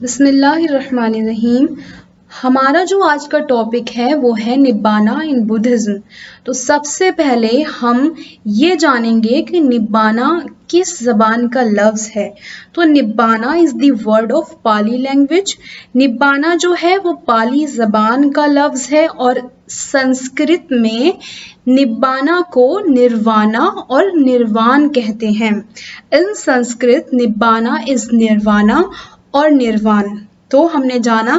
बिस्मिल्लाहिर्रहमानिर्रहीम। हमारा जो आज का टॉपिक है वो है निब्बाना इन बुद्धिज्म। तो सबसे पहले हम ये जानेंगे कि निब्बाना किस ज़बान का लफ्ज़ है। तो nibbana is the word of Pali language. Nibbana जो है वो पाली ज़बान का लफ्ज़ है और संस्कृत में निब्बाना को निर्वाणा और निर्वाण कहते हैं। इन संस्कृत निब्बाना इज़ निर्वाणा और निर्वाण। तो हमने जाना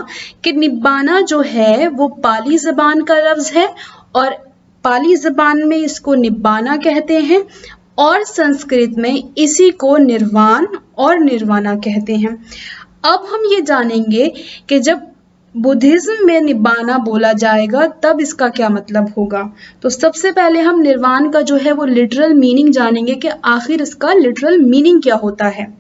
कि निब्बाना जो है वो पाली ज़बान का लफ्ज़ है और पाली ज़बान में इसको निब्बाना कहते हैं और संस्कृत में इसी को निर्वाण और निर्वाणा कहते हैं। अब हम ये जानेंगे कि जब बुद्धिज्म में निब्बाना बोला जाएगा तब इसका क्या मतलब होगा। तो सबसे पहले हम निर्वाण का जो है वो लिटरल मीनिंग जानेंगे कि आखिर इसका लिटरल मीनिंग क्या होता है।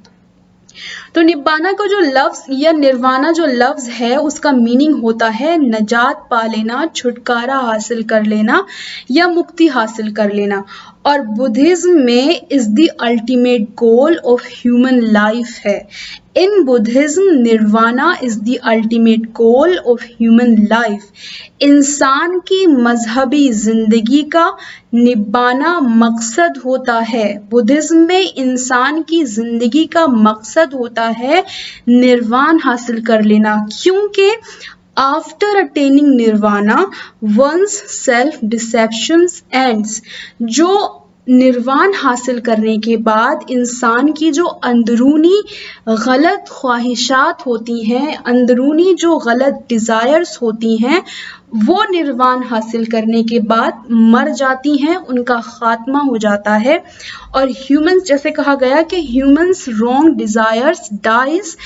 तो निब्बाना का जो लफ्ज़ या निर्वाणा जो लफ्ज़ है उसका मीनिंग होता है नजात पा लेना, छुटकारा हासिल कर लेना या मुक्ति हासिल कर लेना। और बुद्धिज्म में is the ultimate goal of human life है। In Buddhism nirvana is the ultimate goal of human life. इंसान की मजहबी ज़िंदगी का निब्बाना मकसद होता है। बुद्धिज्म में इंसान की ज़िंदगी का मकसद होता है निर्वाण हासिल कर लेना, क्योंकि after attaining nirvana once self deceptions ends. जो निर्वाण हासिल करने के बाद इंसान की जो अंदरूनी गलत ख्वाहिशात होती हैं, अंदरूनी जो गलत डिज़ायर्स होती हैं, वो निर्वाण हासिल करने के बाद मर जाती हैं, उनका खात्मा हो जाता है। और ह्यूमंस, जैसे कहा गया कि humans wrong desires dies,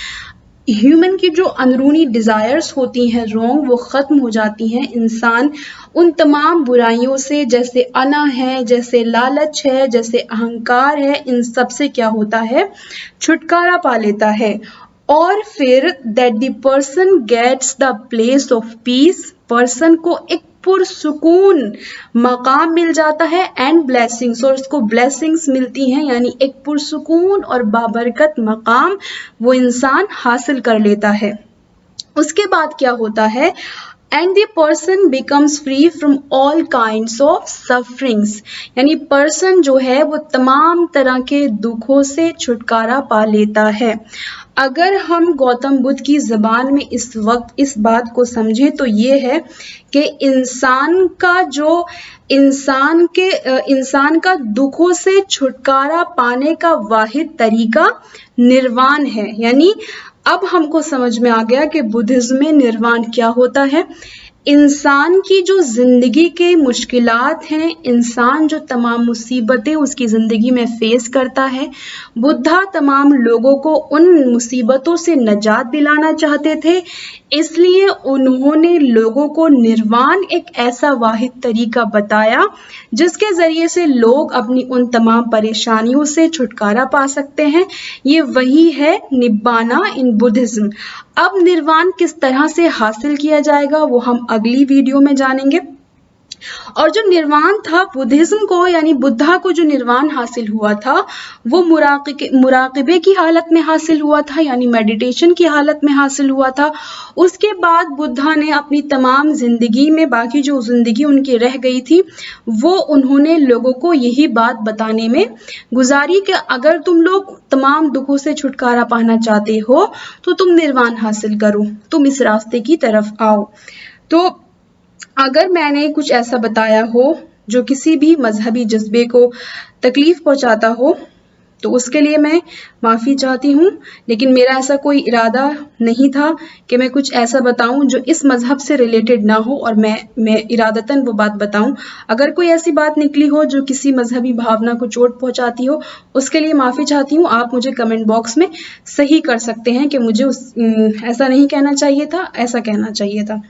human की जो अंदरूनी डिज़ायर्स होती हैं रॉन्ग, वो ख़त्म हो जाती हैं। इंसान उन तमाम बुराइयों से, जैसे अना है, जैसे लालच है, जैसे अहंकार है, इन सब से क्या होता है, छुटकारा पा लेता है। और फिर that the person gets the place of peace, person को एक पुरसुकून मकाम मिल जाता है एंड ब्लेसिंग्स, और उसको ब्लेसिंग्स मिलती हैं, यानी एक पुरसुकून और बाबरकत मकाम वो इंसान हासिल कर लेता है। उसके बाद क्या होता है, and the person becomes free from all kinds of sufferings, यानी पर्सन जो है वो तमाम तरह के दुखों से छुटकारा पा लेता है। अगर हम गौतम बुद्ध की ज़बान में इस वक्त इस बात को समझें तो ये है कि इंसान का दुखों से छुटकारा पाने का वाहिद तरीका निर्वाण है। यानी अब हमको समझ में आ गया कि बुद्धिज्म में निर्वाण क्या होता है। इंसान की जो ज़िंदगी के मुश्किलात हैं, इंसान जो तमाम मुसीबतें उसकी ज़िंदगी में फ़ेस करता है, बुद्धा तमाम लोगों को उन मुसीबतों से निजात दिलाना चाहते थे, इसलिए उन्होंने लोगों को निर्वाण एक ऐसा वाहिद तरीका बताया जिसके ज़रिए से लोग अपनी उन तमाम परेशानियों से छुटकारा पा सकते हैं। ये वही है निब्बाना इन बुद्धिज्म। अब निर्वाण किस तरह से हासिल किया जाएगा वो हम अगली वीडियो में जानेंगे। और जो निर्वाण था बुद्धिज्म को, यानी बुद्धा को जो निर्वाण हासिल हुआ था वो मुराक़बे की हालत में हासिल हुआ था, यानी मेडिटेशन की हालत में हासिल हुआ था। उसके बाद बुद्धा ने अपनी तमाम ज़िंदगी में, बाकी जो ज़िंदगी उनकी रह गई थी, वो उन्होंने लोगों को यही बात बताने में गुजारी कि अगर तुम लोग तमाम दुखों से छुटकारा पाना चाहते हो तो तुम निर्वाण हासिल करो, तुम इस रास्ते की तरफ आओ। तो अगर मैंने कुछ ऐसा बताया हो जो किसी भी मजहबी जज्बे को तकलीफ पहुंचाता हो तो उसके लिए मैं माफ़ी चाहती हूँ, लेकिन मेरा ऐसा कोई इरादा नहीं था कि मैं कुछ ऐसा बताऊँ जो इस मज़हब से रिलेटेड ना हो और मैं इरादतन वो बात बताऊँ। अगर कोई ऐसी बात निकली हो जो किसी मजहबी भावना को चोट पहुँचाती हो, उसके लिए माफ़ी चाहती हूँ। आप मुझे कमेंट बॉक्स में सही कर सकते हैं कि मुझे ऐसा नहीं कहना चाहिए था, ऐसा कहना चाहिए था।